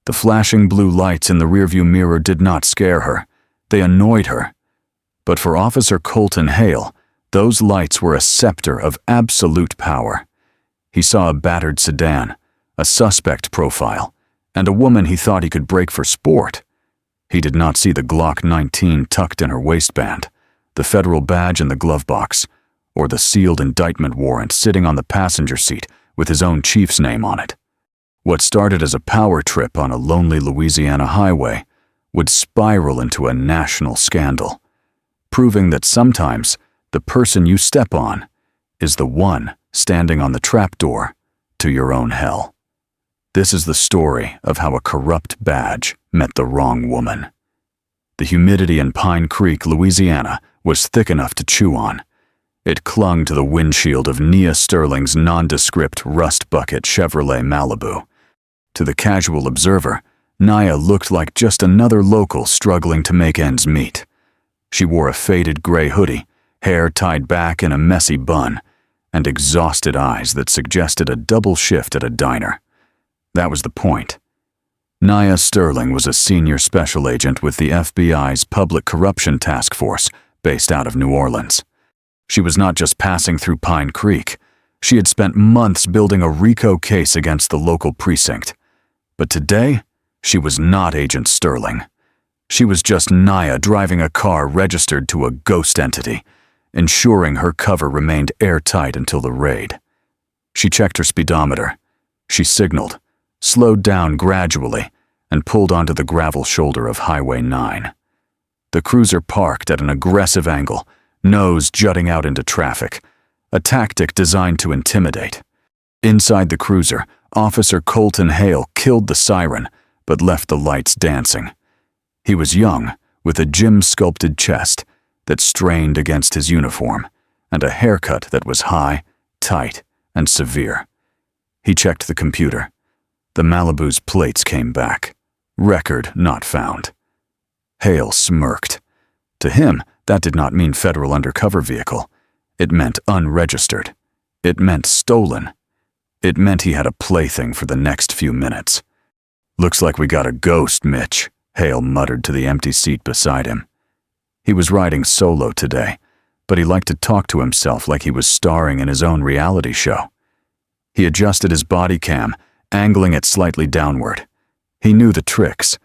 The flashing blue lights in the rearview mirror did not scare her. They annoyed her. But for Officer Colton Hale, those lights were a scepter of absolute power. He saw a battered sedan, a suspect profile, and a woman he thought he could break for sport. He did not see the Glock 19 tucked in her waistband, the federal badge in the glove box, or the sealed indictment warrant sitting on the passenger seat with his own chief's name on it. What started as a power trip on a lonely Louisiana highway would spiral into a national scandal, proving that sometimes the person you step on is the one standing on the trapdoor to your own hell. This is the story of how a corrupt badge met the wrong woman. The humidity in Pine Creek, Louisiana, was thick enough to chew on. It clung to the windshield of Nia Sterling's nondescript rust bucket Chevrolet Malibu. To the casual observer, Nia looked like just another local struggling to make ends meet. She wore a faded gray hoodie, hair tied back in a messy bun, and exhausted eyes that suggested a double shift at a diner. That was the point. Nia Sterling was a senior special agent with the FBI's Public Corruption Task Force based out of New Orleans. She was not just passing through Pine Creek. She had spent months building a RICO case against the local precinct. But today, she was not Agent Sterling. She was just Nia driving a car registered to a ghost entity, ensuring her cover remained airtight until the raid. She checked her speedometer. She signaled, slowed down gradually, and pulled onto the gravel shoulder of Highway 9. The cruiser parked at an aggressive angle, nose jutting out into traffic, a tactic designed to intimidate. Inside the cruiser, Officer Colton Hale killed the siren, but left the lights dancing. He was young, with a gym-sculpted chest that strained against his uniform, and a haircut that was high, tight, and severe. He checked the computer. The Malibu's plates came back. Record not found. Hale smirked. To him, that did not mean federal undercover vehicle. It meant unregistered. It meant stolen. It meant he had a plaything for the next few minutes. "Looks like we got a ghost, Mitch," Hale muttered to the empty seat beside him. He was riding solo today, but he liked to talk to himself like he was starring in his own reality show. He adjusted his body cam, angling it slightly downward. He knew the tricks.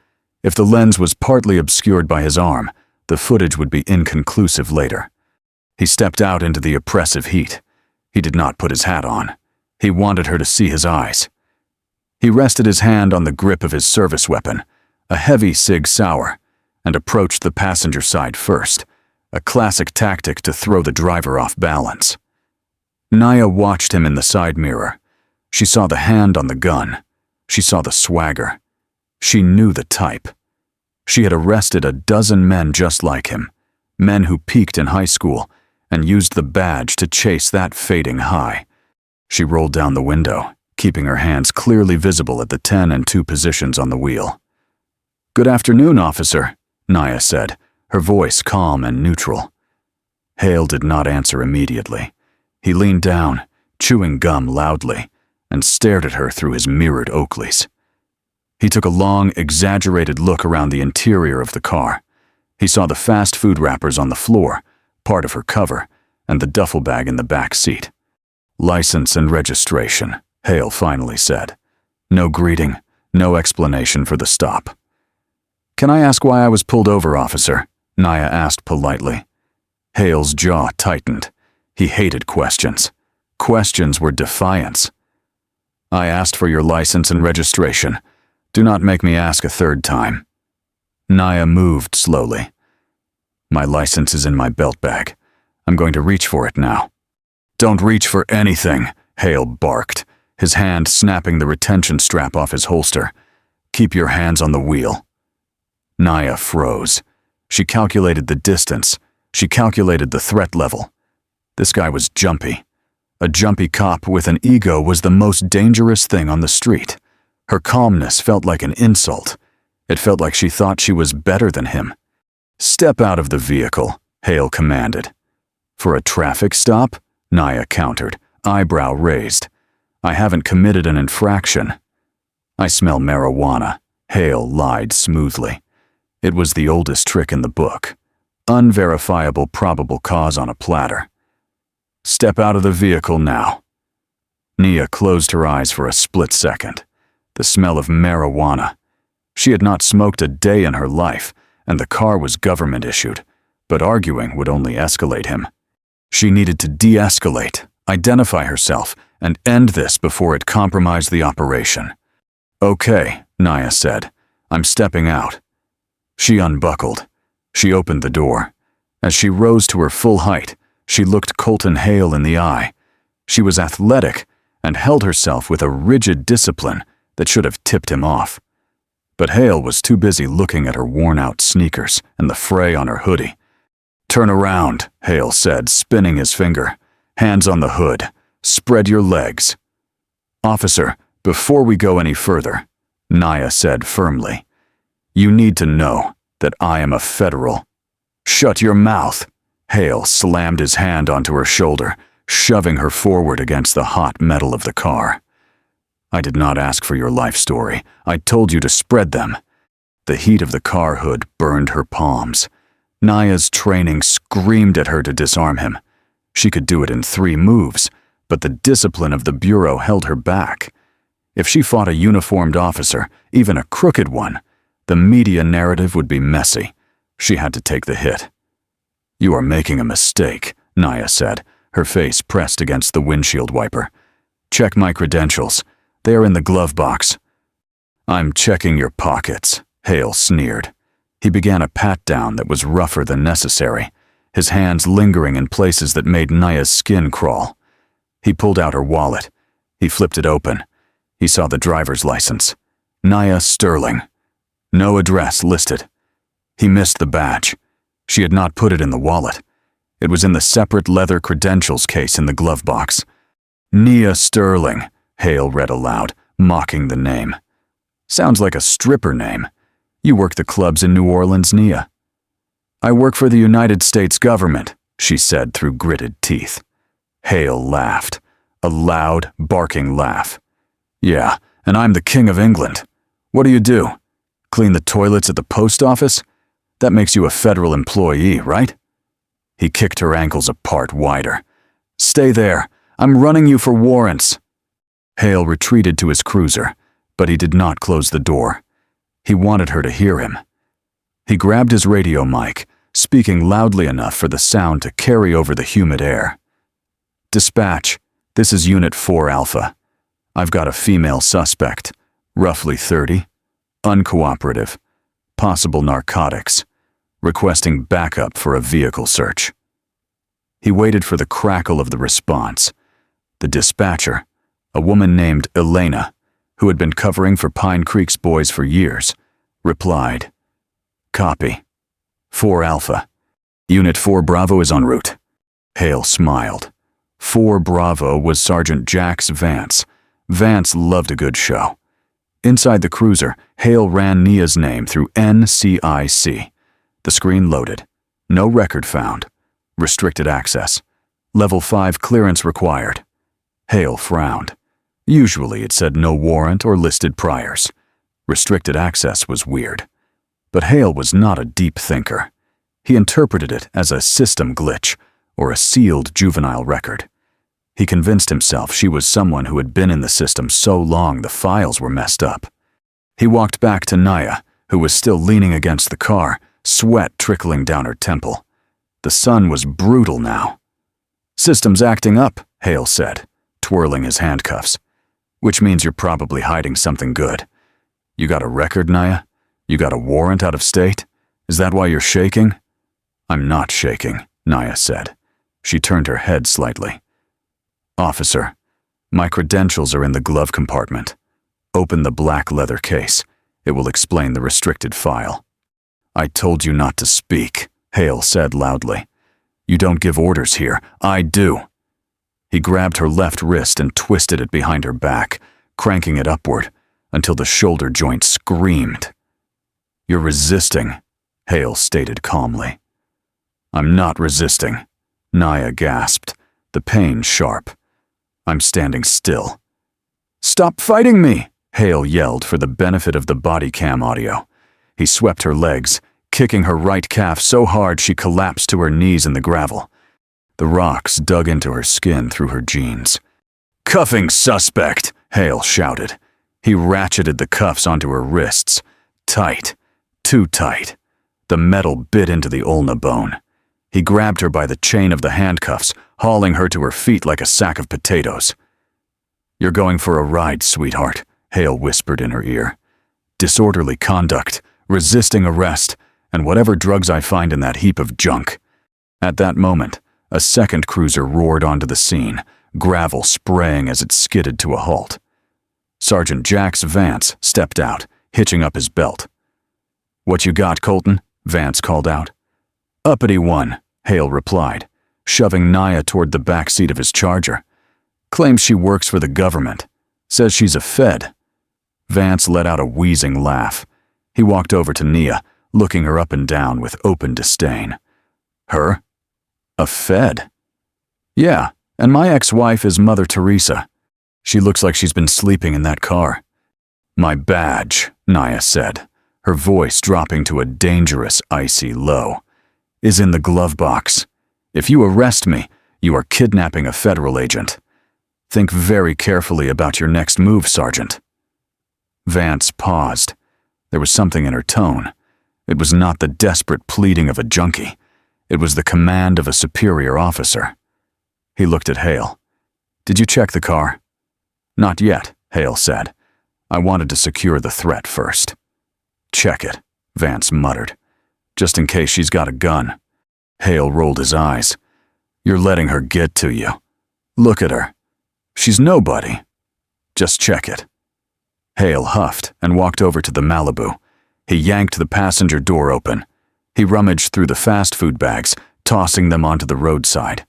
If the lens was partly obscured by his arm, the footage would be inconclusive later. He stepped out into the oppressive heat. He did not put his hat on. He wanted her to see his eyes. He rested his hand on the grip of his service weapon, a heavy Sig Sauer, and approached the passenger side first, a classic tactic to throw the driver off balance. Nia watched him in the side mirror. She saw the hand on the gun. She saw the swagger. She knew the type. She had arrested a dozen men just like him, men who peaked in high school and used the badge to chase that fading high. She rolled down the window, keeping her hands clearly visible at the 10 and 2 positions on the wheel. "Good afternoon, officer," Nia said, her voice calm and neutral. Hale did not answer immediately. He leaned down, chewing gum loudly, and stared at her through his mirrored Oakleys. He took a long, exaggerated look around the interior of the car. He saw the fast food wrappers on the floor, part of her cover, and the duffel bag in the back seat. "License and registration," Hale finally said. No greeting, no explanation for the stop. "Can I ask why I was pulled over, officer?" Nia asked politely. Hale's jaw tightened. He hated questions. Questions were defiance. "I asked for your license and registration. Do not make me ask a third time." Nia moved slowly. "My license is in my belt bag. I'm going to reach for it now." "Don't reach for anything," Hale barked, his hand snapping the retention strap off his holster. "Keep your hands on the wheel." Nia froze. She calculated the distance. She calculated the threat level. This guy was jumpy. A jumpy cop with an ego was the most dangerous thing on the street. Her calmness felt like an insult. It felt like she thought she was better than him. "Step out of the vehicle," Hale commanded. "For a traffic stop?" Nia countered, eyebrow raised. "I haven't committed an infraction." "I smell marijuana," Hale lied smoothly. It was the oldest trick in the book. Unverifiable probable cause on a platter. Step out of the vehicle now. Nia closed her eyes for a split second. The smell of marijuana. She had not smoked a day in her life, and the car was government-issued, but arguing would only escalate him. She needed to de-escalate, identify herself, and end this before it compromised the operation. Okay, Nia said. I'm stepping out. She unbuckled. She opened the door. As she rose to her full height, she looked Colton Hale in the eye. She was athletic and held herself with a rigid discipline that should have tipped him off. But Hale was too busy looking at her worn-out sneakers and the fray on her hoodie. Turn around, Hale said, spinning his finger. Hands on the hood. Spread your legs. Officer, before we go any further, Nia said firmly, you need to know that I am a federal. Shut your mouth. Hale slammed his hand onto her shoulder, shoving her forward against the hot metal of the car. I did not ask for your life story. I told you to spread them. The heat of the car hood burned her palms. Nia's training screamed at her to disarm him. She could do it in 3 moves, but the discipline of the Bureau held her back. If she fought a uniformed officer, even a crooked one, the media narrative would be messy. She had to take the hit. You are making a mistake, Nia said, her face pressed against the windshield wiper. Check my credentials. They are in the glove box. I'm checking your pockets, Hale sneered. He began a pat-down that was rougher than necessary, his hands lingering in places that made Nia's skin crawl. He pulled out her wallet. He flipped it open. He saw the driver's license. Nia Sterling. No address listed. He missed the badge. She had not put it in the wallet. It was in the separate leather credentials case in the glove box. Nia Sterling, Hale read aloud, mocking the name. Sounds like a stripper name. You work the clubs in New Orleans, Nia. I work for the United States government, she said through gritted teeth. Hale laughed, a loud, barking laugh. Yeah, and I'm the King of England. What do? Clean the toilets at the post office? That makes you a federal employee, right? He kicked her ankles apart wider. Stay there. I'm running you for warrants. Hale retreated to his cruiser, but he did not close the door. He wanted her to hear him. He grabbed his radio mic, speaking loudly enough for the sound to carry over the humid air. Dispatch, this is Unit 4 Alpha. I've got a female suspect, roughly 30, uncooperative, possible narcotics, requesting backup for a vehicle search. He waited for the crackle of the response. The dispatcher, a woman named Elena, who had been covering for Pine Creek's boys for years, replied, Copy. 4 Alpha. Unit 4 Bravo is en route. Hale smiled. 4 Bravo was Sergeant Jax Vance. Vance loved a good show. Inside the cruiser, Hale ran Nia's name through NCIC. The screen loaded. No record found. Restricted access. Level 5 clearance required. Hale frowned. Usually it said no warrant or listed priors. Restricted access was weird. But Hale was not a deep thinker. He interpreted it as a system glitch or a sealed juvenile record. He convinced himself she was someone who had been in the system so long the files were messed up. He walked back to Nia, who was still leaning against the car, sweat trickling down her temple. The sun was brutal now. System's acting up, Hale said, twirling his handcuffs. Which means you're probably hiding something good. You got a record, Nia? You got a warrant out of state? Is that why you're shaking? I'm not shaking, Nia said. She turned her head slightly. Officer, my credentials are in the glove compartment. Open the black leather case. It will explain the restricted file. I told you not to speak, Hale said loudly. You don't give orders here. I do. He grabbed her left wrist and twisted it behind her back, cranking it upward until the shoulder joint screamed. You're resisting, Hale stated calmly. I'm not resisting, Nia gasped, the pain sharp. I'm standing still. Stop fighting me, Hale yelled for the benefit of the body cam audio. He swept her legs, kicking her right calf so hard she collapsed to her knees in the gravel. The rocks dug into her skin through her jeans. "Cuffing suspect!" Hale shouted. He ratcheted the cuffs onto her wrists. Tight. Too tight. The metal bit into the ulna bone. He grabbed her by the chain of the handcuffs, hauling her to her feet like a sack of potatoes. "You're going for a ride, sweetheart," Hale whispered in her ear. "Disorderly conduct, resisting arrest, and whatever drugs I find in that heap of junk." At that moment, a second cruiser roared onto the scene, gravel spraying as it skidded to a halt. Sergeant Jax Vance stepped out, hitching up his belt. "What you got, Colton?" Vance called out. "Uppity one," Hale replied, shoving Nia toward the back seat of his Charger. "Claims she works for the government. Says she's a Fed." Vance let out a wheezing laugh. He walked over to Nia, looking her up and down with open disdain. "Her? A Fed?" "Yeah, and my ex-wife is Mother Teresa. She looks like she's been sleeping in that car." "My badge," Nia said, her voice dropping to a dangerous, icy low, "is in the glove box. If you arrest me, you are kidnapping a federal agent. Think very carefully about your next move, Sergeant." Vance paused. There was something in her tone. It was not the desperate pleading of a junkie. It was the command of a superior officer. He looked at Hale. "Did you check the car?" "Not yet," Hale said. "I wanted to secure the threat first." "Check it," Vance muttered. "Just in case she's got a gun." Hale rolled his eyes. "You're letting her get to you. Look at her. She's nobody. Just check it." Hale huffed and walked over to the Malibu. He yanked the passenger door open. He rummaged through the fast food bags, tossing them onto the roadside.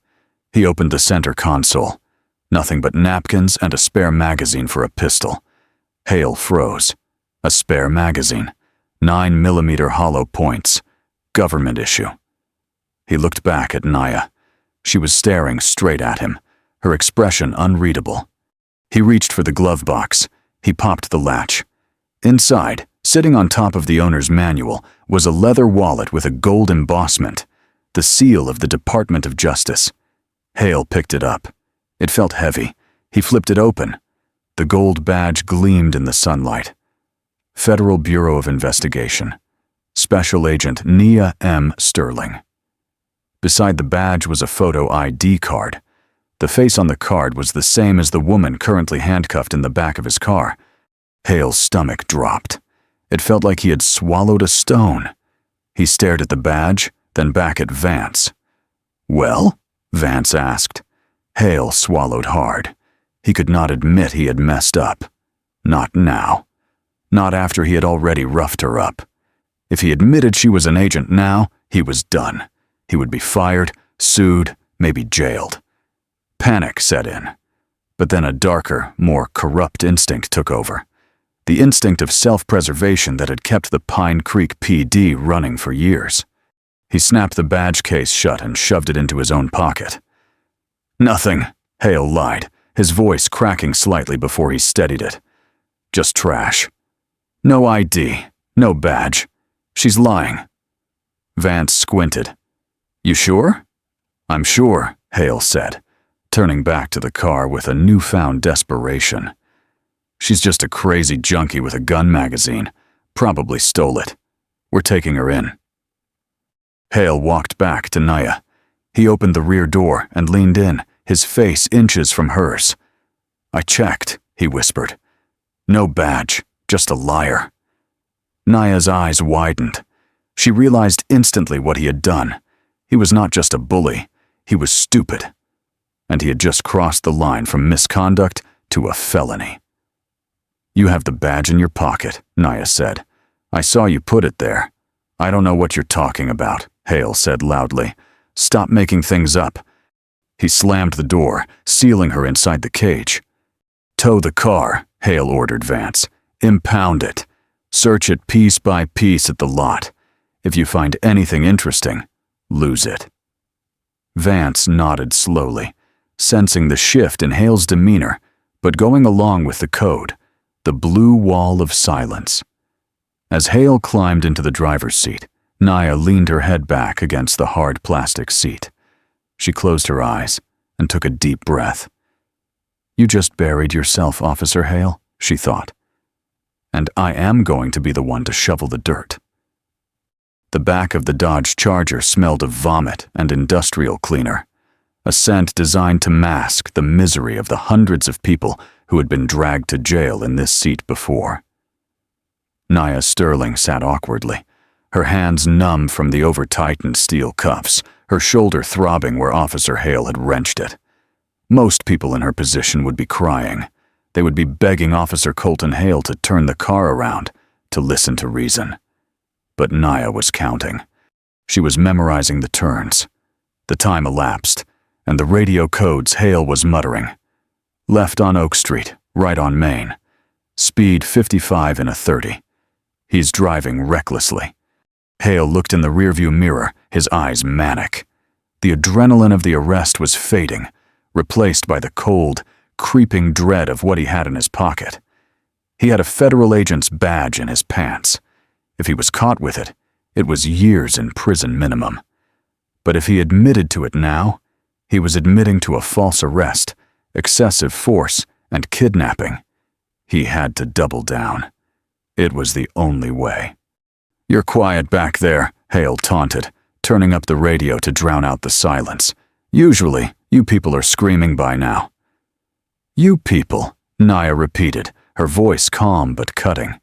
He opened the center console. Nothing but napkins and a spare magazine for a pistol. Hale froze. A spare magazine. 9mm hollow points. Government issue. He looked back at Nia. She was staring straight at him, her expression unreadable. He reached for the glove box. He popped the latch. Inside, sitting on top of the owner's manual, was a leather wallet with a gold embossment, the seal of the Department of Justice. Hale picked it up. It felt heavy. He flipped it open. The gold badge gleamed in the sunlight. Federal Bureau of Investigation. Special Agent Nia Sterling. Beside the badge was a photo ID card. The face on the card was the same as the woman currently handcuffed in the back of his car. Hale's stomach dropped. It felt like he had swallowed a stone. He stared at the badge, then back at Vance. "Well?" Vance asked. Hale swallowed hard. He could not admit he had messed up. Not now. Not after he had already roughed her up. If he admitted she was an agent now, he was done. He would be fired, sued, maybe jailed. Panic set in. But then a darker, more corrupt instinct took over. The instinct of self-preservation that had kept the Pine Creek PD running for years. He snapped the badge case shut and shoved it into his own pocket. "Nothing," Hale lied, his voice cracking slightly before he steadied it. "Just trash. No ID, no badge. She's lying." Vance squinted. "You sure?" "I'm sure," Hale said, turning back to the car with a newfound desperation. "She's just a crazy junkie with a gun magazine. Probably stole it. We're taking her in." Hale walked back to Nia. He opened the rear door and leaned in, his face inches from hers. "I checked," he whispered. "No badge, just a liar." Nia's eyes widened. She realized instantly what he had done. He was not just a bully, he was stupid. And he had just crossed the line from misconduct to a felony. "You have the badge in your pocket," Nia said. "I saw you put it there." "I don't know what you're talking about," Hale said loudly. "Stop making things up." He slammed the door, sealing her inside the cage. "Tow the car," Hale ordered Vance. "Impound it. Search it piece by piece at the lot. If you find anything interesting, lose it." Vance nodded slowly, sensing the shift in Hale's demeanor, but going along with the code. The blue wall of silence. As Hale climbed into the driver's seat, Nia leaned her head back against the hard plastic seat. She closed her eyes and took a deep breath. "You just buried yourself, Officer Hale," she thought. "And I am going to be the one to shovel the dirt." The back of the Dodge Charger smelled of vomit and industrial cleaner, a scent designed to mask the misery of the hundreds of people who had been dragged to jail in this seat before. Nia Sterling sat awkwardly, her hands numb from the over-tightened steel cuffs, her shoulder throbbing where Officer Hale had wrenched it. Most people in her position would be crying. They would be begging Officer Colton Hale to turn the car around, to listen to reason. But Nia was counting. She was memorizing the turns. The time elapsed, and the radio codes Hale was muttering. Left on Oak Street, right on Main. Speed 55 in a 30. He's driving recklessly. Hale looked in the rearview mirror, his eyes manic. The adrenaline of the arrest was fading, replaced by the cold, creeping dread of what he had in his pocket. He had a federal agent's badge in his pants. If he was caught with it, it was years in prison minimum. But if he admitted to it now, he was admitting to a false arrest, excessive force, and kidnapping. He had to double down. It was the only way. "You're quiet back there," Hale taunted, turning up the radio to drown out the silence. "Usually, you people are screaming by now." "You people," Nia repeated, her voice calm but cutting.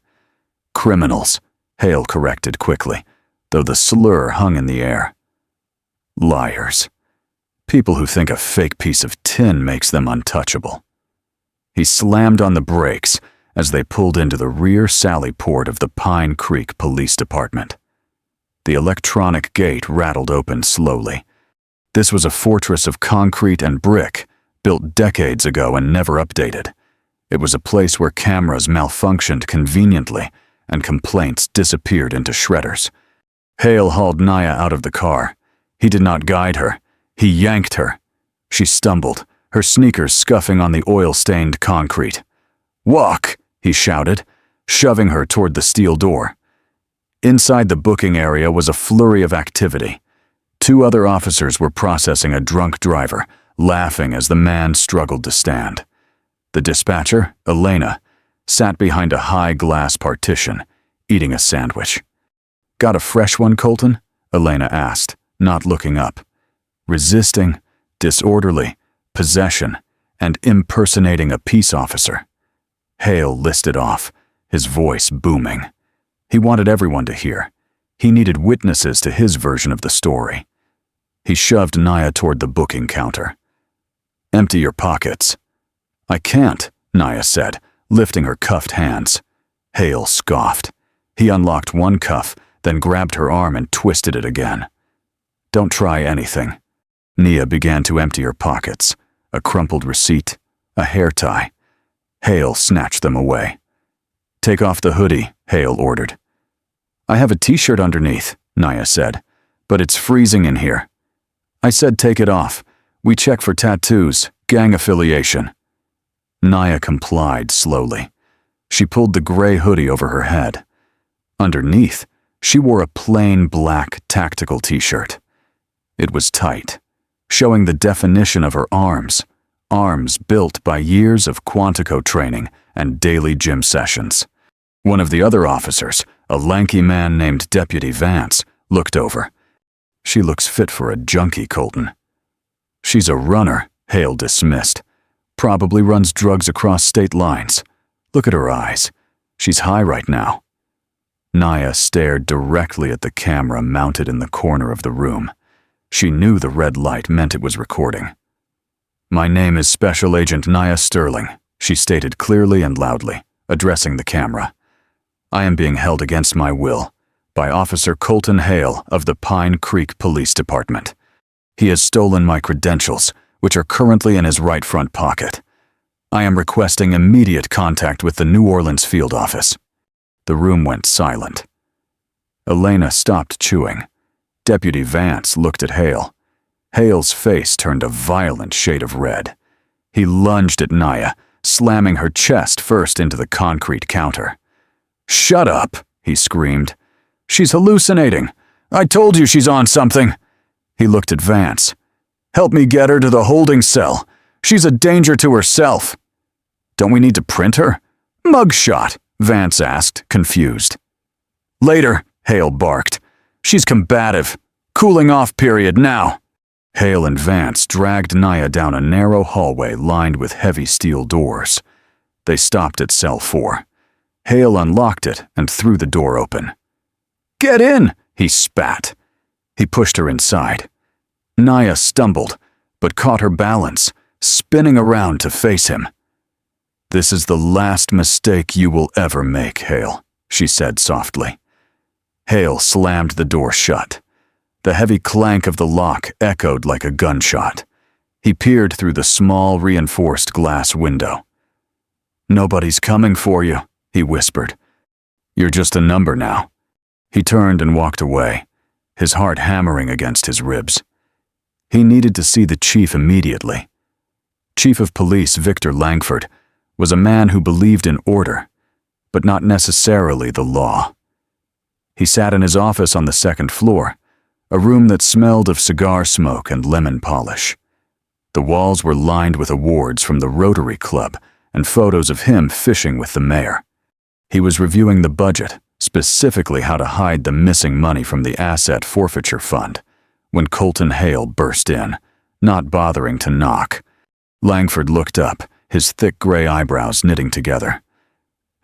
"Criminals," Hale corrected quickly, though the slur hung in the air. "Liars. People who think a fake piece of tin makes them untouchable." He slammed on the brakes as they pulled into the rear sally port of the Pine Creek Police Department. The electronic gate rattled open slowly. This was a fortress of concrete and brick, built decades ago and never updated. It was a place where cameras malfunctioned conveniently and complaints disappeared into shredders. Hale hauled Nia out of the car. He did not guide her. He yanked her. She stumbled, her sneakers scuffing on the oil-stained concrete. "Walk!" he shouted, shoving her toward the steel door. Inside the booking area was a flurry of activity. 2 other officers were processing a drunk driver, laughing as the man struggled to stand. The dispatcher, Elena, sat behind a high glass partition, eating a sandwich. "Got a fresh one, Colton?" Elena asked, not looking up. Resisting, disorderly, possession, and impersonating a peace officer. Hale listed off, his voice booming. He wanted everyone to hear. He needed witnesses to his version of the story. He shoved Nia toward the booking counter. "Empty your pockets." "I can't," Nia said, lifting her cuffed hands. Hale scoffed. He unlocked one cuff, then grabbed her arm and twisted it again. "Don't try anything." Nia began to empty her pockets, a crumpled receipt, a hair tie. Hale snatched them away. "Take off the hoodie," Hale ordered. "I have a t-shirt underneath," Nia said, "but it's freezing in here." "I said take it off. We check for tattoos, gang affiliation." Nia complied slowly. She pulled the gray hoodie over her head. Underneath, she wore a plain black tactical t-shirt. It was tight, showing the definition of her arms built by years of Quantico training and daily gym sessions. One of the other officers, a lanky man named Deputy Vance, looked over. "She looks fit for a junkie, Colton." "She's a runner," Hale dismissed. "Probably runs drugs across state lines. Look at her eyes. She's high right now." Nia stared directly at the camera mounted in the corner of the room. She knew the red light meant it was recording. "My name is Special Agent Nia Sterling," she stated clearly and loudly, addressing the camera. "I am being held against my will by Officer Colton Hale of the Pine Creek Police Department. He has stolen my credentials, which are currently in his right front pocket. I am requesting immediate contact with the New Orleans field office." The room went silent. Elena stopped chewing. Deputy Vance looked at Hale. Hale's face turned a violent shade of red. He lunged at Nia, slamming her chest first into the concrete counter. "Shut up," he screamed. "She's hallucinating. I told you she's on something." He looked at Vance. "Help me get her to the holding cell. She's a danger to herself." "Don't we need to print her?" "Mugshot," Vance asked, confused. "Later," Hale barked. "She's combative. Cooling off period now." Hale and Vance dragged Nia down a narrow hallway lined with heavy steel doors. They stopped at cell 4. Hale unlocked it and threw the door open. "Get in," he spat. He pushed her inside. Nia stumbled, but caught her balance, spinning around to face him. "This is the last mistake you will ever make, Hale," she said softly. Hale slammed the door shut. The heavy clank of the lock echoed like a gunshot. He peered through the small, reinforced glass window. "Nobody's coming for you," he whispered. "You're just a number now." He turned and walked away, his heart hammering against his ribs. He needed to see the chief immediately. Chief of Police Victor Langford was a man who believed in order, but not necessarily the law. He sat in his office on the 2nd floor, a room that smelled of cigar smoke and lemon polish. The walls were lined with awards from the Rotary Club and photos of him fishing with the mayor. He was reviewing the budget, specifically how to hide the missing money from the Asset Forfeiture Fund, when Colton Hale burst in, not bothering to knock. Langford looked up, his thick gray eyebrows knitting together.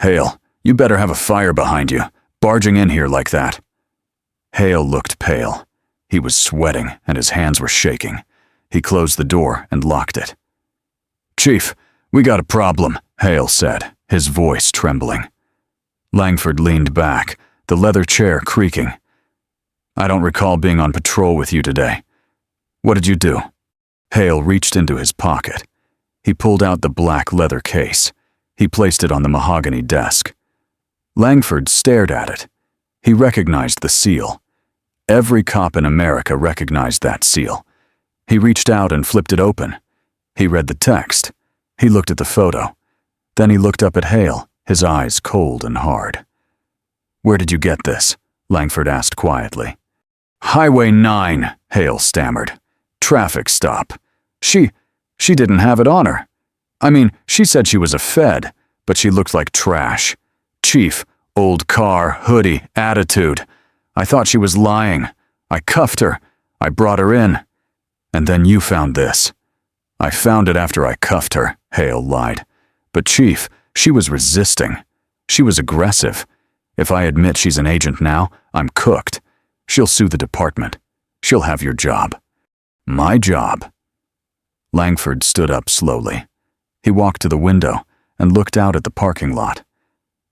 "Hale, you better have a fire behind you, barging in here like that." Hale looked pale. He was sweating and his hands were shaking. He closed the door and locked it. "Chief, we got a problem," Hale said, his voice trembling. Langford leaned back, the leather chair creaking. "I don't recall being on patrol with you today. What did you do?" Hale reached into his pocket. He pulled out the black leather case. He placed it on the mahogany desk. Langford stared at it. He recognized the seal. Every cop in America recognized that seal. He reached out and flipped it open. He read the text. He looked at the photo. Then he looked up at Hale, his eyes cold and hard. "Where did you get this?" Langford asked quietly. "Highway 9, Hale stammered. "Traffic stop. She didn't have it on her. I mean, she said she was a Fed, but she looked like trash. Chief, old car, hoodie, attitude. I thought she was lying. I cuffed her. I brought her in. And then you found this." "I found it after I cuffed her," Hale lied. "But Chief, she was resisting. She was aggressive. If I admit she's an agent now, I'm cooked. She'll sue the department. She'll have your job." "My job?" Langford stood up slowly. He walked to the window and looked out at the parking lot.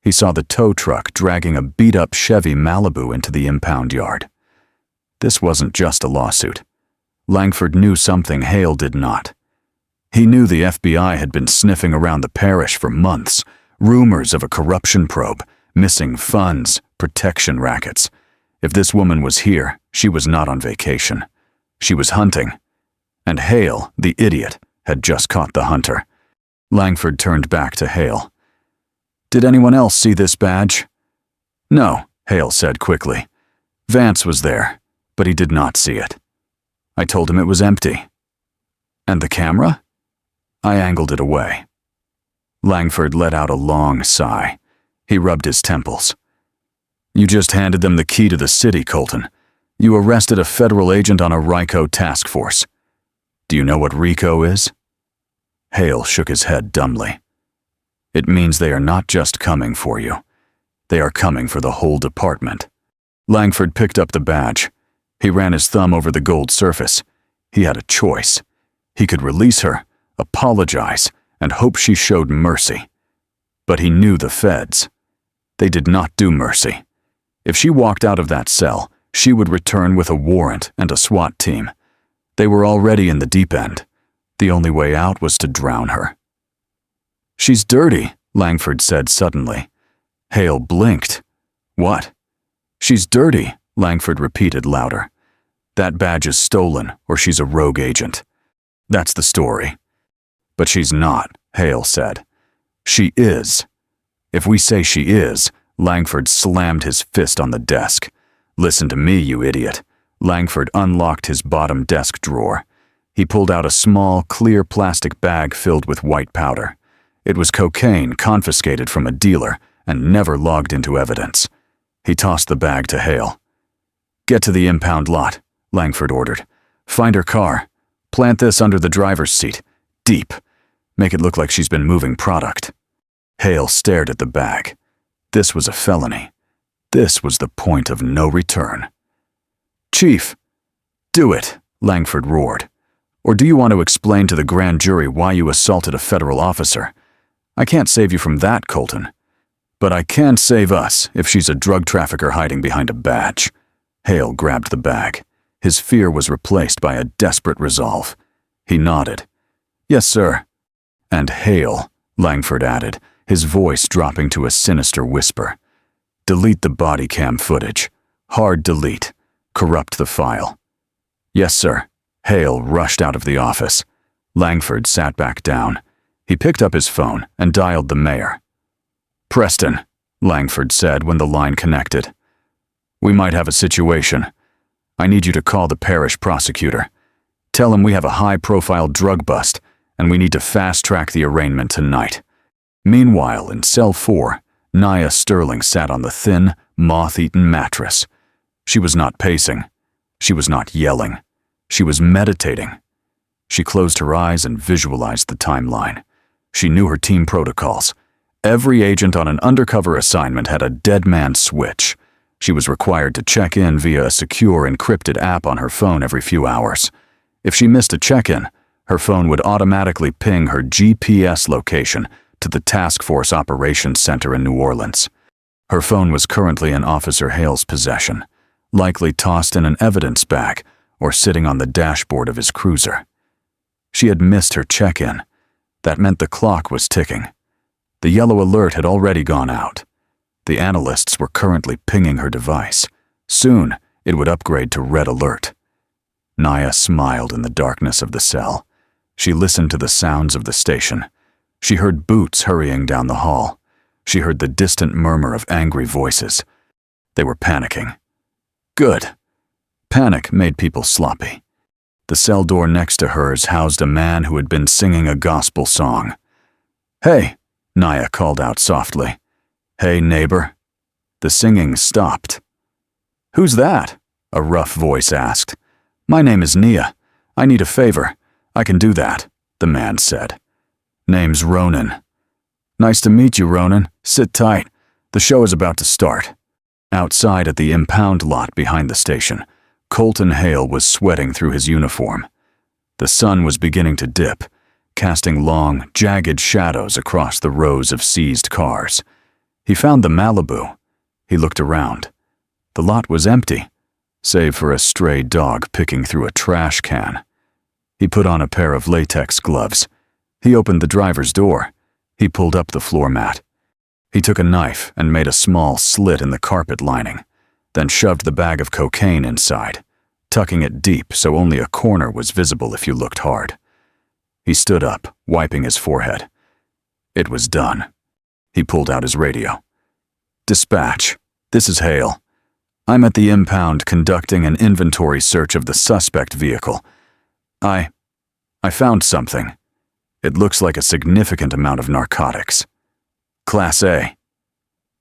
He saw the tow truck dragging a beat-up Chevy Malibu into the impound yard. This wasn't just a lawsuit. Langford knew something Hale did not. He knew the FBI had been sniffing around the parish for months, rumors of a corruption probe, missing funds, protection rackets. If this woman was here, she was not on vacation. She was hunting. And Hale, the idiot, had just caught the hunter. Langford turned back to Hale. "Did anyone else see this badge?" "No," Hale said quickly. "Vance was there, but he did not see it. I told him it was empty." "And the camera?" "I angled it away." Langford let out a long sigh. He rubbed his temples. "You just handed them the key to the city, Colton. You arrested a federal agent on a RICO task force. Do you know what RICO is?" Hale shook his head dumbly. "It means they are not just coming for you. They are coming for the whole department." Langford picked up the badge. He ran his thumb over the gold surface. He had a choice. He could release her, apologize, and hope she showed mercy. But he knew the feds. They did not do mercy. If she walked out of that cell, she would return with a warrant and a SWAT team. They were already in the deep end. The only way out was to drown her. "She's dirty," Langford said suddenly. Hale blinked. "What?" "She's dirty," Langford repeated louder. "That badge is stolen, or she's a rogue agent. That's the story." "But she's not," Hale said. She is. If we say she is, Langford slammed his fist on the desk. Listen to me, you idiot. Langford unlocked his bottom desk drawer. He pulled out a small, clear plastic bag filled with white powder. It was cocaine confiscated from a dealer and never logged into evidence. He tossed the bag to Hale. Get to the impound lot, Langford ordered. Find her car. Plant this under the driver's seat. Deep. Make it look like she's been moving product. Hale stared at the bag. This was a felony. This was the point of no return. Chief, do it, Langford roared. Or do you want to explain to the grand jury why you assaulted a federal officer? I can't save you from that, Colton. But I can save us if she's a drug trafficker hiding behind a badge. Hale grabbed the bag. His fear was replaced by a desperate resolve. He nodded. Yes, sir. And Hale, Langford added, his voice dropping to a sinister whisper. Delete the body cam footage. Hard delete. Corrupt the file. Yes, sir. Hale rushed out of the office. Langford sat back down. He picked up his phone and dialed the mayor. Preston, Langford said when the line connected. We might have a situation. I need you to call the parish prosecutor. Tell him we have a high-profile drug bust, and we need to fast-track the arraignment tonight. Meanwhile, in cell 4, Nia Sterling sat on the thin, moth-eaten mattress. She was not pacing. She was not yelling. She was meditating. She closed her eyes and visualized the timeline. She knew her team protocols. Every agent on an undercover assignment had a dead man switch. She was required to check in via a secure encrypted app on her phone every few hours. If she missed a check-in, her phone would automatically ping her GPS location to the Task Force Operations Center in New Orleans. Her phone was currently in Officer Hale's possession, likely tossed in an evidence bag or sitting on the dashboard of his cruiser. She had missed her check-in. That meant the clock was ticking. The yellow alert had already gone out. The analysts were currently pinging her device. Soon, it would upgrade to red alert. Nia smiled in the darkness of the cell. She listened to the sounds of the station. She heard boots hurrying down the hall. She heard the distant murmur of angry voices. They were panicking. Good. Panic made people sloppy. The cell door next to hers housed a man who had been singing a gospel song. Hey, Nia called out softly. Hey, neighbor. The singing stopped. Who's that? A rough voice asked. My name is Nia. I need a favor. I can do that, the man said. Name's Ronan. Nice to meet you, Ronan. Sit tight. The show is about to start. Outside at the impound lot behind the station, Colton Hale was sweating through his uniform. The sun was beginning to dip, casting long, jagged shadows across the rows of seized cars. He found the Malibu. He looked around. The lot was empty, save for a stray dog picking through a trash can. He put on a pair of latex gloves. He opened the driver's door. He pulled up the floor mat. He took a knife and made a small slit in the carpet lining, then shoved the bag of cocaine inside, tucking it deep so only a corner was visible if you looked hard. He stood up, wiping his forehead. It was done. He pulled out his radio. Dispatch, this is Hale. I'm at the impound conducting an inventory search of the suspect vehicle. I found something. It looks like a significant amount of narcotics. Class A.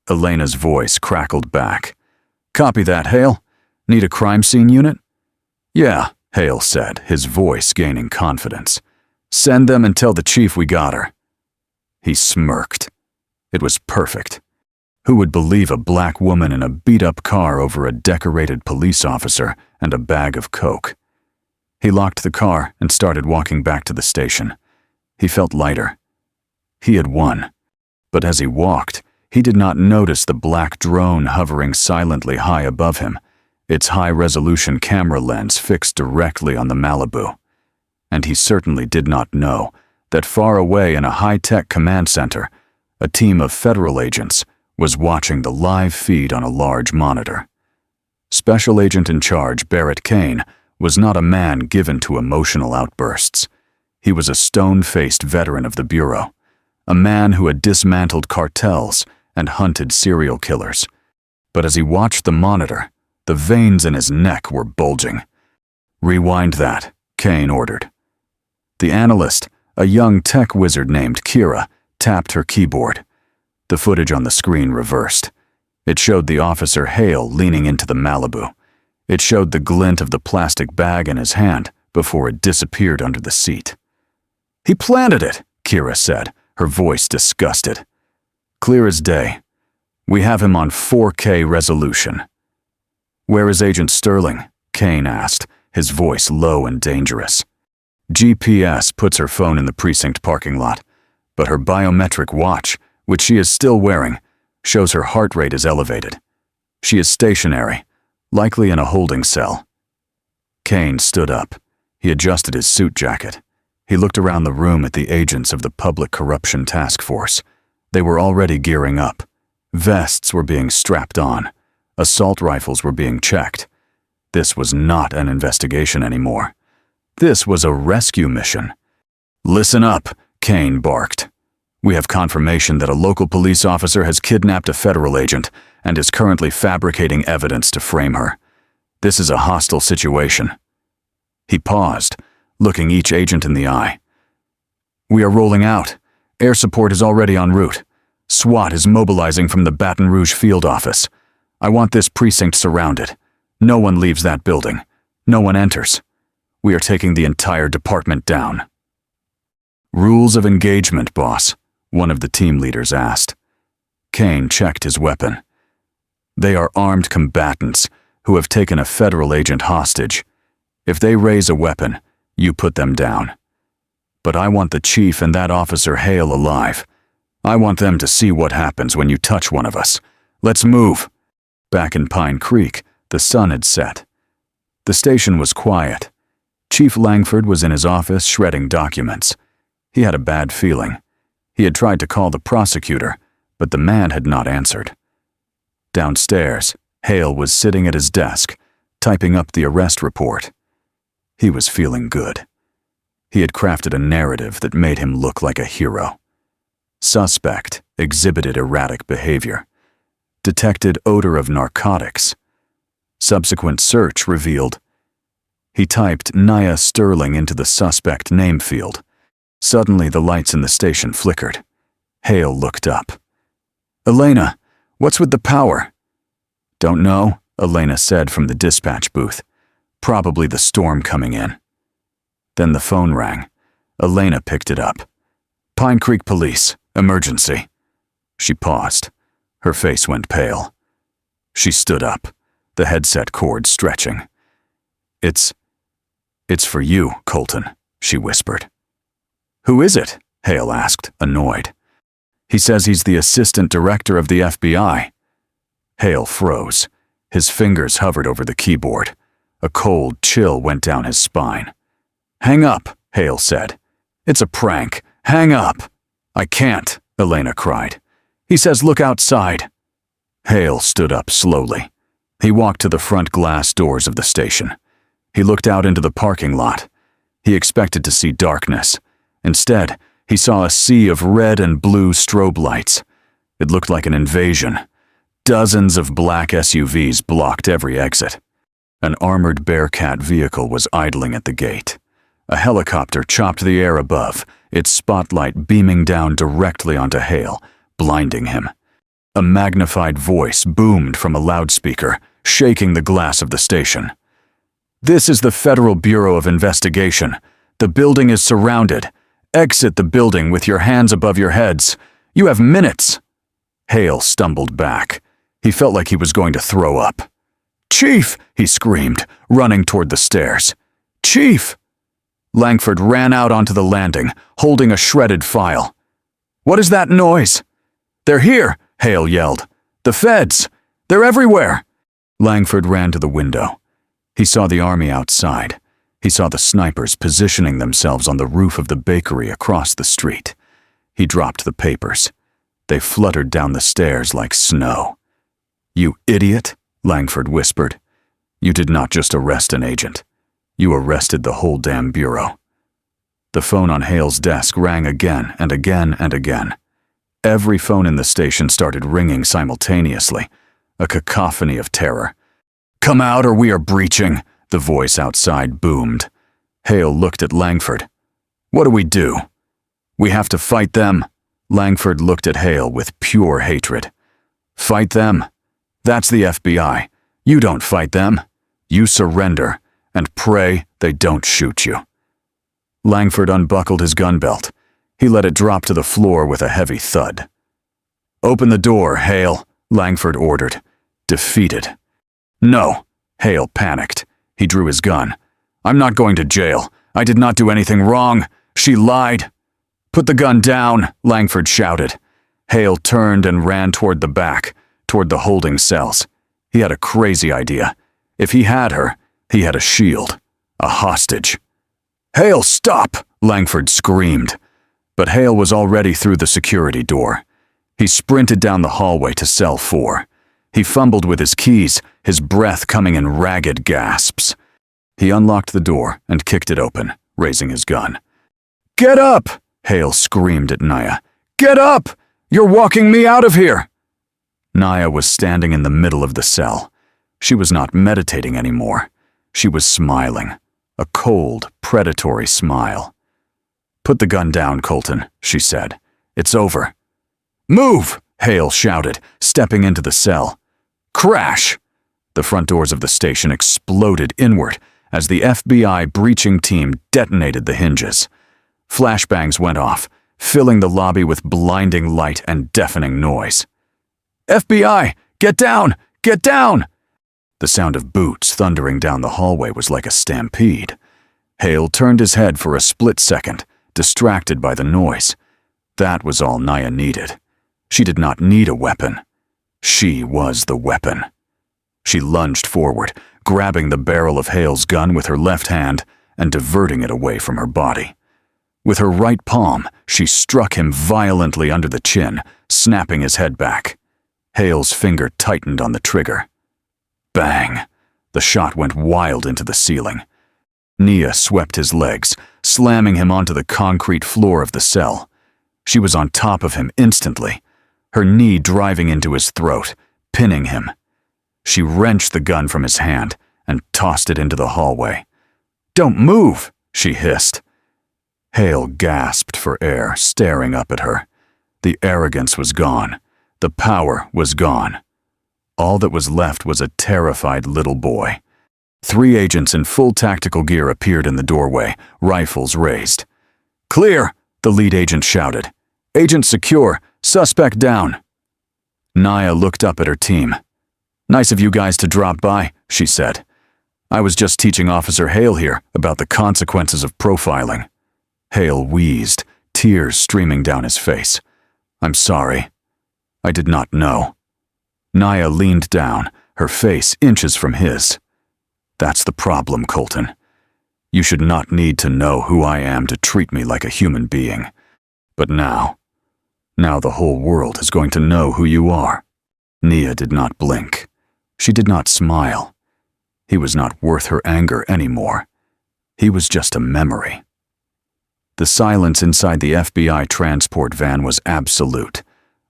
Elena's voice crackled back. Copy that, Hale. Need a crime scene unit? Yeah, Hale said, his voice gaining confidence. Send them and tell the chief we got her. He smirked. It was perfect. Who would believe a black woman in a beat-up car over a decorated police officer and a bag of coke? He locked the car and started walking back to the station. He felt lighter. He had won. But as he walked, he did not notice the black drone hovering silently high above him, its high-resolution camera lens fixed directly on the Malibu. And he certainly did not know that far away in a high-tech command center, a team of federal agents was watching the live feed on a large monitor. Special Agent in Charge Barrett Kane was not a man given to emotional outbursts. He was a stone-faced veteran of the Bureau, a man who had dismantled cartels and hunted serial killers. But as he watched the monitor, the veins in his neck were bulging. "Rewind that," Kane ordered. The analyst, a young tech wizard named Kira, tapped her keyboard. The footage on the screen reversed. It showed the Officer Hale leaning into the Malibu. It showed the glint of the plastic bag in his hand before it disappeared under the seat. "He planted it," Kira said, her voice disgusted. "Clear as day. We have him on 4K resolution." "Where is Agent Sterling?" Kane asked, his voice low and dangerous. "GPS puts her phone in the precinct parking lot, but her biometric watch, which she is still wearing, shows her heart rate is elevated. She is stationary, likely in a holding cell." Kane stood up. He adjusted his suit jacket. He looked around the room at the agents of the Public Corruption Task Force. They were already gearing up. Vests were being strapped on. Assault rifles were being checked. This was not an investigation anymore. This was a rescue mission. "Listen up," Kane barked. "We have confirmation that a local police officer has kidnapped a federal agent and is currently fabricating evidence to frame her. This is a hostile situation." He paused, looking each agent in the eye. "We are rolling out. Air support is already en route. SWAT is mobilizing from the Baton Rouge field office. I want this precinct surrounded. No one leaves that building. No one enters. We are taking the entire department down." "Rules of engagement, boss," one of the team leaders asked. Kane checked his weapon. "They are armed combatants who have taken a federal agent hostage. If they raise a weapon, you put them down. But I want the chief and that Officer Hale alive. I want them to see what happens when you touch one of us. Let's move." Back in Pine Creek, the sun had set. The station was quiet. Chief Langford was in his office shredding documents. He had a bad feeling. He had tried to call the prosecutor, but the man had not answered. Downstairs, Hale was sitting at his desk, typing up the arrest report. He was feeling good. He had crafted a narrative that made him look like a hero. Suspect exhibited erratic behavior. Detected odor of narcotics. Subsequent search revealed. He typed Nia Sterling into the suspect name field. Suddenly the lights in the station flickered. Hale looked up. "Elena, what's with the power?" "Don't know," Elena said from the dispatch booth. "Probably the storm coming in." Then the phone rang. Elena picked it up. "Pine Creek Police, emergency." She paused. Her face went pale. She stood up, the headset cord stretching. It's for you, Colton," she whispered. "Who is it?" Hale asked, annoyed. "He says he's the assistant director of the FBI." Hale froze. His fingers hovered over the keyboard. A cold chill went down his spine. "Hang up," Hale said. "It's a prank. Hang up." "I can't," Elena cried. "He says look outside." Hale stood up slowly. He walked to the front glass doors of the station. He looked out into the parking lot. He expected to see darkness. Instead, he saw a sea of red and blue strobe lights. It looked like an invasion. Dozens of black SUVs blocked every exit. An armored Bearcat vehicle was idling at the gate. A helicopter chopped the air above, its spotlight beaming down directly onto Hale, blinding him. A magnified voice boomed from a loudspeaker, shaking the glass of the station. "This is the Federal Bureau of Investigation. The building is surrounded. Exit the building with your hands above your heads. You have minutes." Hale stumbled back. He felt like he was going to throw up. "Chief!" he screamed, running toward the stairs. "Chief!" Langford ran out onto the landing, holding a shredded file. "What is that noise?" "They're here!" Hale yelled. "The feds! They're everywhere!" Langford ran to the window. He saw the army outside. He saw the snipers positioning themselves on the roof of the bakery across the street. He dropped the papers. They fluttered down the stairs like snow. "You idiot," Langford whispered. "You did not just arrest an agent. You arrested the whole damn bureau." The phone on Hale's desk rang again and again and again. Every phone in the station started ringing simultaneously, a cacophony of terror. "Come out or we are breaching," the voice outside boomed. Hale looked at Langford. "What do we do?" "We have to fight them." Langford looked at Hale with pure hatred. "Fight them? That's the FBI. You don't fight them. You surrender and pray they don't shoot you." Langford unbuckled his gun belt. He let it drop to the floor with a heavy thud. "Open the door, Hale," Langford ordered, defeated. "No," Hale panicked. He drew his gun. "I'm not going to jail. I did not do anything wrong. She lied." "Put the gun down," Langford shouted. Hale turned and ran toward the back, toward the holding cells. He had a crazy idea. If he had her, he had a shield, a hostage. "Hale, stop!" Langford screamed. But Hale was already through the security door. He sprinted down the hallway to cell 4. He fumbled with his keys, his breath coming in ragged gasps. He unlocked the door and kicked it open, raising his gun. "Get up!" Hale screamed at Nia. "Get up! You're walking me out of here!" Nia was standing in the middle of the cell. She was not meditating anymore. She was smiling, a cold, predatory smile. "Put the gun down, Colton," she said. "It's over." "Move!" Hale shouted, stepping into the cell. Crash! The front doors of the station exploded inward as the FBI breaching team detonated the hinges. Flashbangs went off, filling the lobby with blinding light and deafening noise. "FBI! Get down! Get down!" The sound of boots thundering down the hallway was like a stampede. Hale turned his head for a split second, distracted by the noise. That was all Nia needed. She did not need a weapon. She was the weapon. She lunged forward, grabbing the barrel of Hale's gun with her left hand and diverting it away from her body. With her right palm, she struck him violently under the chin, snapping his head back. Hale's finger tightened on the trigger. Bang! The shot went wild into the ceiling. Nia swept his legs, slamming him onto the concrete floor of the cell. She was on top of him instantly, her knee driving into his throat, pinning him. She wrenched the gun from his hand and tossed it into the hallway. "Don't move!" she hissed. Hale gasped for air, staring up at her. The arrogance was gone. The power was gone. All that was left was a terrified little boy. 3 agents in full tactical gear appeared in the doorway, rifles raised. "Clear!" the lead agent shouted. "Agent secure. Suspect down." Nia looked up at her team. "Nice of you guys to drop by," she said. "I was just teaching Officer Hale here about the consequences of profiling." Hale wheezed, tears streaming down his face. "I'm sorry. I did not know." Nia leaned down, her face inches from his. "That's the problem, Colton. You should not need to know who I am to treat me like a human being. But now the whole world is going to know who you are." Nia did not blink. She did not smile. He was not worth her anger anymore. He was just a memory. The silence inside the FBI transport van was absolute,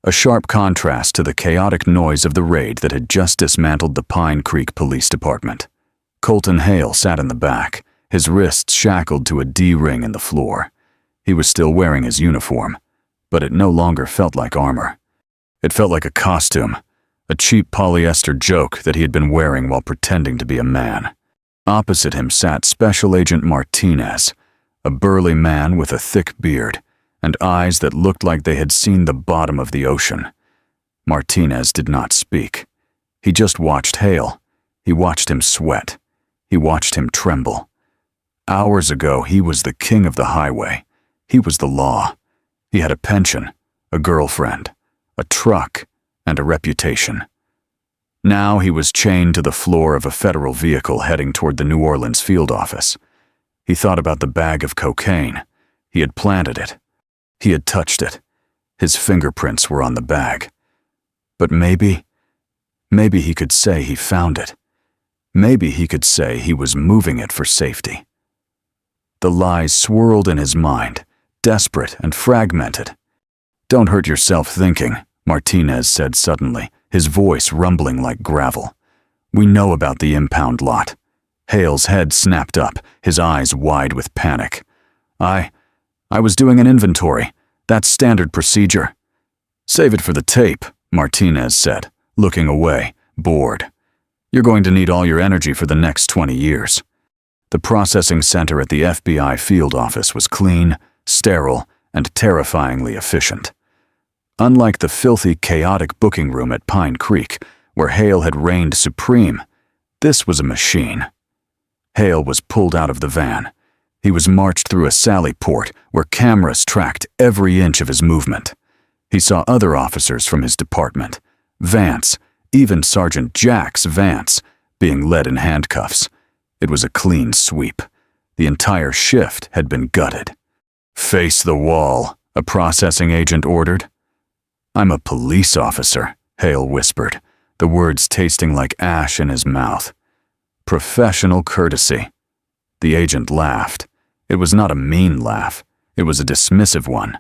a sharp contrast to the chaotic noise of the raid that had just dismantled the Pine Creek Police Department. Colton Hale sat in the back, his wrists shackled to a D-ring in the floor. He was still wearing his uniform, but it no longer felt like armor. It felt like a costume, a cheap polyester joke that he had been wearing while pretending to be a man. Opposite him sat Special Agent Martinez, a burly man with a thick beard and eyes that looked like they had seen the bottom of the ocean. Martinez did not speak. He just watched Hale. He watched him sweat. He watched him tremble. Hours ago, he was the king of the highway. He was the law. He had a pension, a girlfriend, a truck, and a reputation. Now he was chained to the floor of a federal vehicle heading toward the New Orleans field office. He thought about the bag of cocaine. He had planted it. He had touched it. His fingerprints were on the bag. But maybe he could say he found it. Maybe he could say he was moving it for safety. The lies swirled in his mind, desperate and fragmented. "Don't hurt yourself thinking," Martinez said suddenly, his voice rumbling like gravel. "We know about the impound lot." Hale's head snapped up, his eyes wide with panic. I was doing an inventory. That's standard procedure." "Save it for the tape," Martinez said, looking away, bored. "You're going to need all your energy for the next 20 years. The processing center at the FBI field office was clean, sterile, and terrifyingly efficient. Unlike the filthy, chaotic booking room at Pine Creek, where Hale had reigned supreme, this was a machine. Hale was pulled out of the van. He was marched through a sally port where cameras tracked every inch of his movement. He saw other officers from his department, Vance, even Sergeant Jax Vance, being led in handcuffs. It was a clean sweep. The entire shift had been gutted. "Face the wall," a processing agent ordered. "I'm a police officer," Hale whispered, the words tasting like ash in his mouth. "Professional courtesy." The agent laughed. It was not a mean laugh. It was a dismissive one.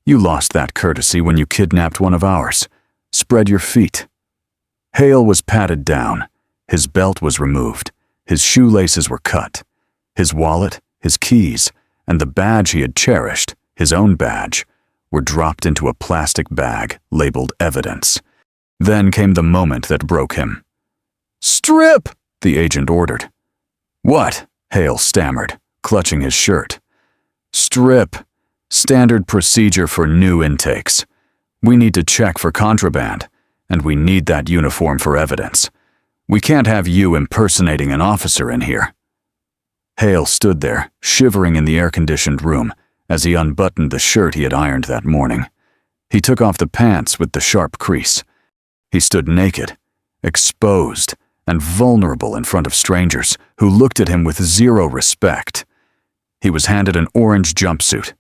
"You lost that courtesy when you kidnapped one of ours. Spread your feet." Hale was patted down. His belt was removed. His shoelaces were cut. His wallet, his keys, and the badge he had cherished, his own badge, were dropped into a plastic bag labeled evidence. Then came the moment that broke him. "Strip!" the agent ordered. "What?" Hale stammered, clutching his shirt. "Strip. Standard procedure for new intakes. We need to check for contraband, and we need that uniform for evidence. We can't have you impersonating an officer in here." Hale stood there, shivering in the air-conditioned room, as he unbuttoned the shirt he had ironed that morning. He took off the pants with the sharp crease. He stood naked, exposed, and vulnerable in front of strangers who looked at him with zero respect. He was handed an orange jumpsuit.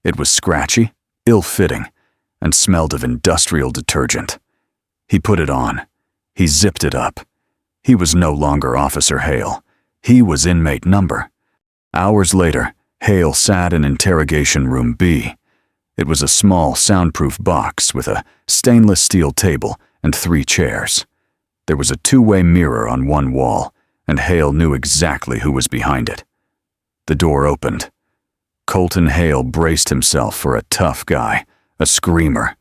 It was scratchy, ill-fitting, and smelled of industrial detergent. He put it on. He zipped it up. He was no longer Officer Hale. He was inmate number. Hours later, Hale sat in interrogation room B. It was a small, soundproof box with a stainless steel table and 3 chairs. There was a two-way mirror on one wall, and Hale knew exactly who was behind it. The door opened. Colton Hale braced himself for a tough guy, a screamer,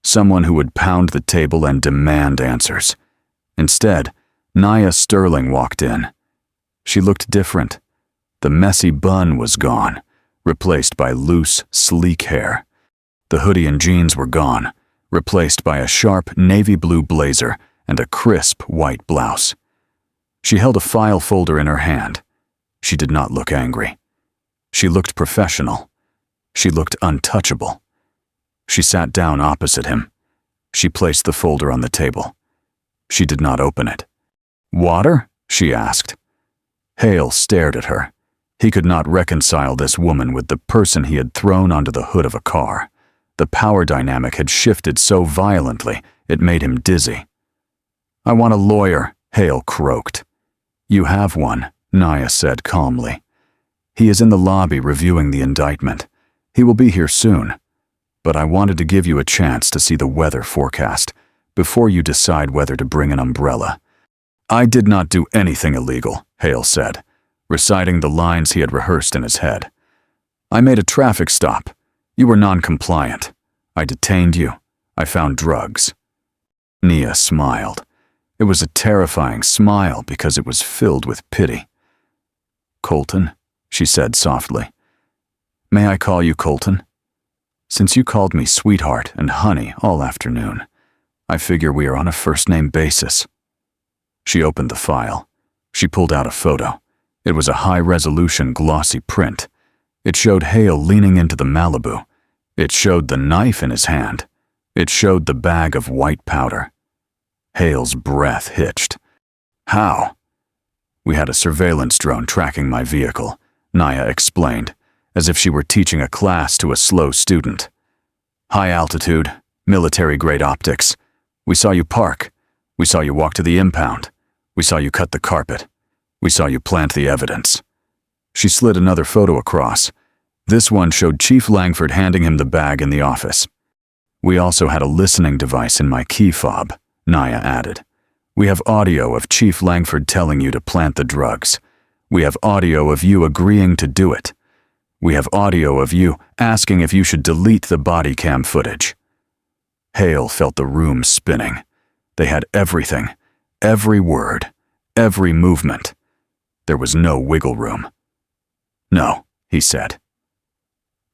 someone who would pound the table and demand answers. Instead, Nia Sterling walked in. She looked different. The messy bun was gone, replaced by loose, sleek hair. The hoodie and jeans were gone, replaced by a sharp navy blue blazer and a crisp white blouse. She held a file folder in her hand. She did not look angry. She looked professional. She looked untouchable. She sat down opposite him. She placed the folder on the table. She did not open it. "Water?" she asked. Hale stared at her. He could not reconcile this woman with the person he had thrown onto the hood of a car. The power dynamic had shifted so violently, it made him dizzy. "I want a lawyer," Hale croaked. "You have one," Nia said calmly. "He is in the lobby reviewing the indictment. He will be here soon. But I wanted to give you a chance to see the weather forecast before you decide whether to bring an umbrella." "I did not do anything illegal," Hale said, reciting the lines he had rehearsed in his head. "I made a traffic stop. You were non-compliant. I detained you. I found drugs." Nia smiled. It was a terrifying smile because it was filled with pity. "Colton," she said softly. "May I call you Colton? Since you called me sweetheart and honey all afternoon, I figure we are on a first-name basis." She opened the file. She pulled out a photo. It was a high-resolution glossy print. It showed Hale leaning into the Malibu. It showed the knife in his hand. It showed the bag of white powder. Hale's breath hitched. "How?" "We had a surveillance drone tracking my vehicle," Nia explained, as if she were teaching a class to a slow student. "High altitude, military-grade optics. We saw you park. We saw you walk to the impound. We saw you cut the carpet. We saw you plant the evidence." She slid another photo across. This one showed Chief Langford handing him the bag in the office. We also had a listening device in my key fob, Nia added. We have audio of Chief Langford telling you to plant the drugs. We have audio of you agreeing to do it. We have audio of you asking if you should delete the body cam footage. Hale felt the room spinning. They had everything, every word, every movement. There was no wiggle room. No, he said.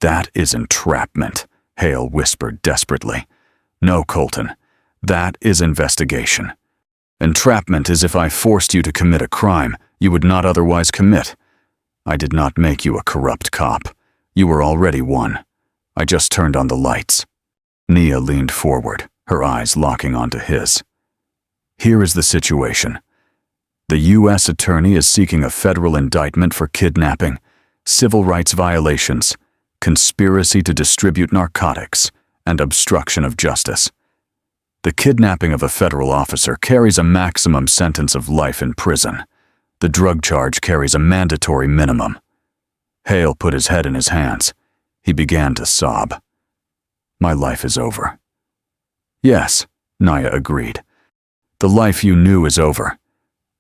That is entrapment, Hale whispered desperately. No, Colton, that is investigation. Entrapment is if I forced you to commit a crime you would not otherwise commit. I did not make you a corrupt cop. You were already one. I just turned on the lights. Nia leaned forward, her eyes locking onto his. Here is the situation. The U.S. attorney is seeking a federal indictment for kidnapping, civil rights violations, conspiracy to distribute narcotics, and obstruction of justice. The kidnapping of a federal officer carries a maximum sentence of life in prison. The drug charge carries a mandatory minimum. Hale put his head in his hands. He began to sob. My life is over. Yes, Nia agreed. The life you knew is over.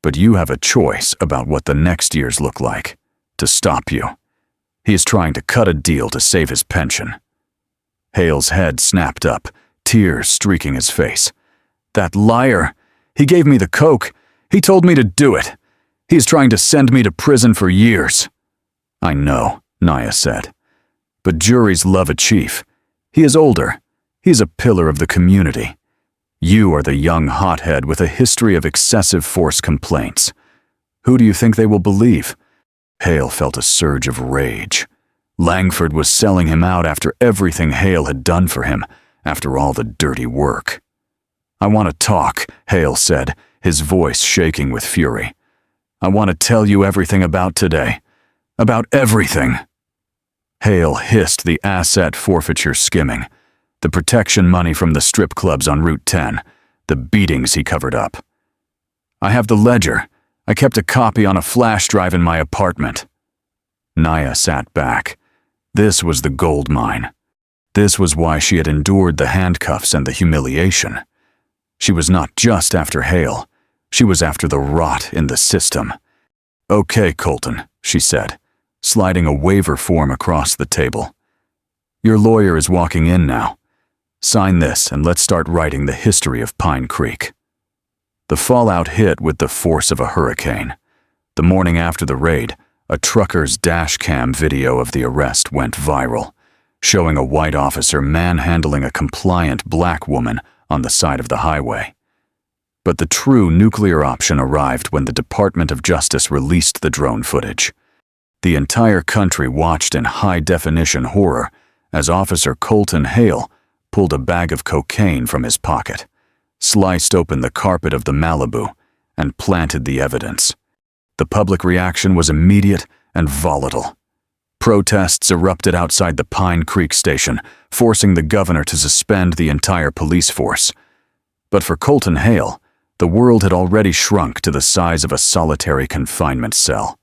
But you have a choice about what the next years look like. To stop you. He is trying to cut a deal to save his pension. Hale's head snapped up, tears streaking his face. That liar! He gave me the coke. He told me to do it. He is trying to send me to prison for years. I know, Nia said. But juries love a chief. He is older. He is a pillar of the community. You are the young hothead with a history of excessive force complaints. Who do you think they will believe? Hale felt a surge of rage. Langford was selling him out after everything Hale had done for him, after all the dirty work. I want to talk, Hale said, his voice shaking with fury. I want to tell you everything about today. About everything. Hale hissed the asset forfeiture skimming, the protection money from the strip clubs on Route 10, the beatings he covered up. I have the ledger. I kept a copy on a flash drive in my apartment. Nia sat back. This was the gold mine. This was why she had endured the handcuffs and the humiliation. She was not just after Hale. She was after the rot in the system. Okay, Colton, she said, sliding a waiver form across the table. Your lawyer is walking in now. Sign this and let's start writing the history of Pine Creek. The fallout hit with the force of a hurricane. The morning after the raid, a trucker's dash cam video of the arrest went viral, showing a white officer manhandling a compliant black woman on the side of the highway. But the true nuclear option arrived when the Department of Justice released the drone footage. The entire country watched in high-definition horror as Officer Colton Hale pulled a bag of cocaine from his pocket, sliced open the carpet of the Malibu, and planted the evidence. The public reaction was immediate and volatile. Protests erupted outside the Pine Creek station, forcing the governor to suspend the entire police force. But for Colton Hale, the world had already shrunk to the size of a solitary confinement cell.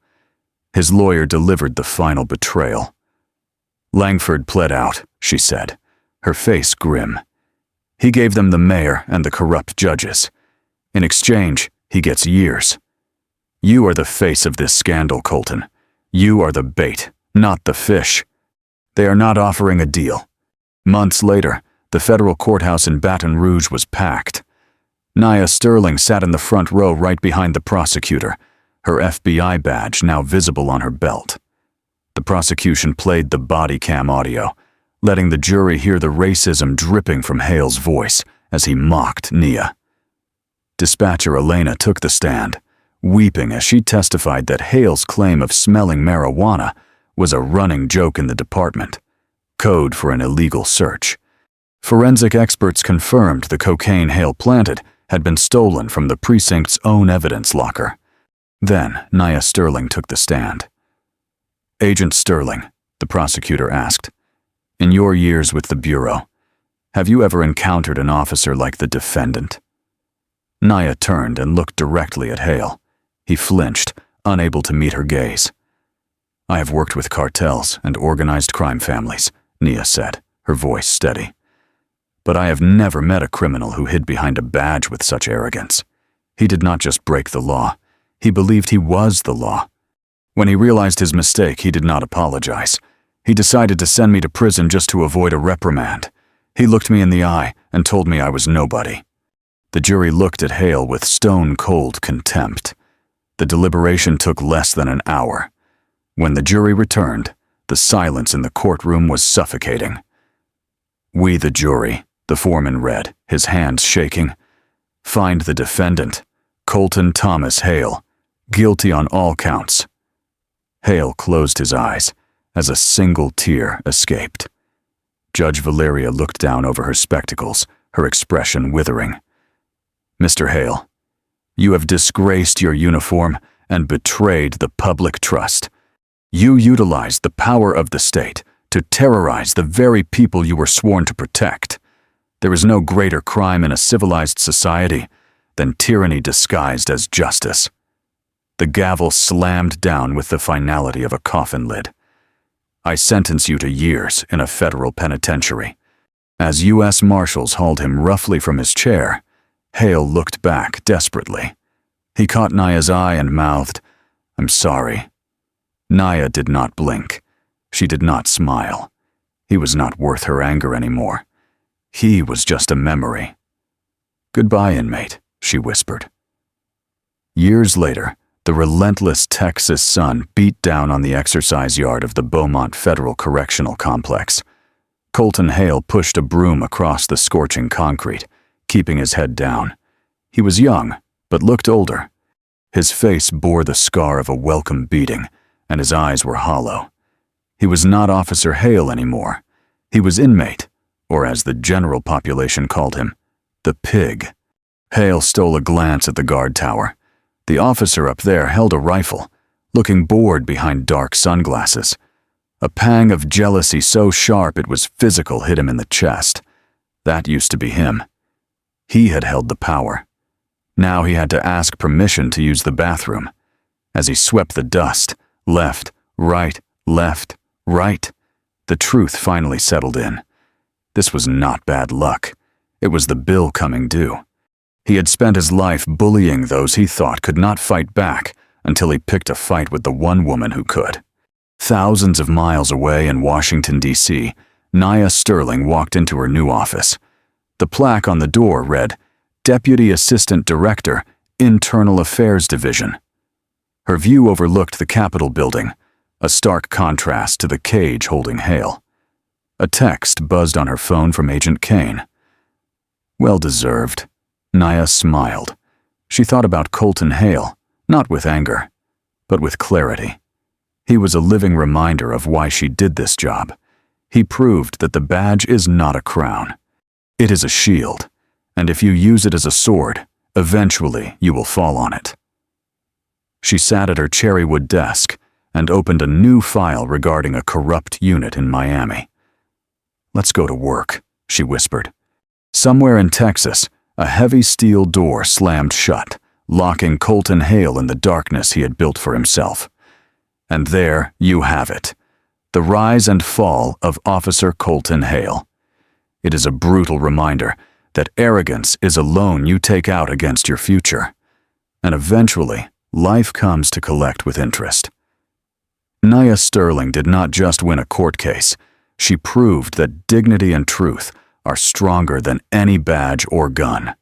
His lawyer delivered the final betrayal. Langford pled out, she said, her face grim. He gave them the mayor and the corrupt judges. In exchange, he gets years. You are the face of this scandal, Colton. You are the bait, not the fish. They are not offering a deal. Months later, the federal courthouse in Baton Rouge was packed. Nia Sterling sat in the front row right behind the prosecutor, her FBI badge now visible on her belt. The prosecution played the body cam audio, letting the jury hear the racism dripping from Hale's voice as he mocked Nia. Dispatcher Elena took the stand, weeping as she testified that Hale's claim of smelling marijuana was a running joke in the department, code for an illegal search. Forensic experts confirmed the cocaine Hale planted had been stolen from the precinct's own evidence locker. Then Nia Sterling took the stand. Agent Sterling, the prosecutor asked, in your years with the Bureau, have you ever encountered an officer like the defendant? Nia turned and looked directly at Hale. He flinched, unable to meet her gaze. I have worked with cartels and organized crime families, Nia said, her voice steady. But I have never met a criminal who hid behind a badge with such arrogance. He did not just break the law. He believed he was the law. When he realized his mistake, he did not apologize. He decided to send me to prison just to avoid a reprimand. He looked me in the eye and told me I was nobody. The jury looked at Hale with stone-cold contempt. The deliberation took less than an hour. When the jury returned, the silence in the courtroom was suffocating. "We, the jury," the foreman read, his hands shaking, "find the defendant, Colton Thomas Hale, guilty on all counts." Hale closed his eyes as a single tear escaped. Judge Valeria looked down over her spectacles, her expression withering. "Mr. Hale, you have disgraced your uniform and betrayed the public trust. You utilized the power of the state to terrorize the very people you were sworn to protect. There is no greater crime in a civilized society than tyranny disguised as justice." The gavel slammed down with the finality of a coffin lid. "I sentence you to years in a federal penitentiary." As U.S. Marshals hauled him roughly from his chair, Hale looked back desperately. He caught Nia's eye and mouthed, "I'm sorry." Nia did not blink. She did not smile. He was not worth her anger anymore. He was just a memory. "Goodbye, inmate," she whispered. Years later, the relentless Texas sun beat down on the exercise yard of the Beaumont Federal Correctional Complex. Colton Hale pushed a broom across the scorching concrete, keeping his head down. He was young, but looked older. His face bore the scar of a welcome beating, and his eyes were hollow. He was not Officer Hale anymore. He was inmate, or as the general population called him, the pig. Hale stole a glance at the guard tower. The officer up there held a rifle, looking bored behind dark sunglasses. A pang of jealousy so sharp it was physical hit him in the chest. That used to be him. He had held the power. Now he had to ask permission to use the bathroom. As he swept the dust, left, right, the truth finally settled in. This was not bad luck. It was the bill coming due. He had spent his life bullying those he thought could not fight back until he picked a fight with the one woman who could. Thousands of miles away in Washington, D.C., Nia Sterling walked into her new office. The plaque on the door read, "Deputy Assistant Director, Internal Affairs Division." Her view overlooked the Capitol building, a stark contrast to the cage holding Hale. A text buzzed on her phone from Agent Kane. Well deserved. Nia smiled. She thought about Colton Hale, not with anger, but with clarity. He was a living reminder of why she did this job. He proved that the badge is not a crown. It is a shield, and if you use it as a sword, eventually you will fall on it. She sat at her cherrywood desk and opened a new file regarding a corrupt unit in Miami. "Let's go to work," she whispered. Somewhere in Texas, a heavy steel door slammed shut, locking Colton Hale in the darkness he had built for himself. And there you have it, the rise and fall of Officer Colton Hale. It is a brutal reminder that arrogance is a loan you take out against your future. And eventually, life comes to collect with interest. Nia Sterling did not just win a court case. She proved that dignity and truth are stronger than any badge or gun.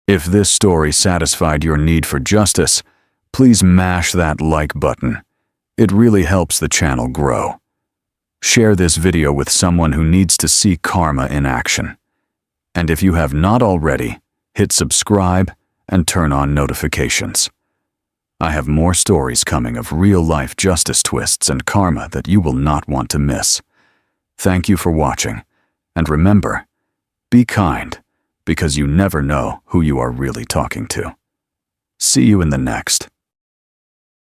If this story satisfied your need for justice, please mash that like button. It really helps the channel grow. Share this video with someone who needs to see karma in action. And if you have not already, hit subscribe and turn on notifications. I have more stories coming of real-life justice twists and karma that you will not want to miss. Thank you for watching, and remember, be kind, because you never know who you are really talking to. See you in the next.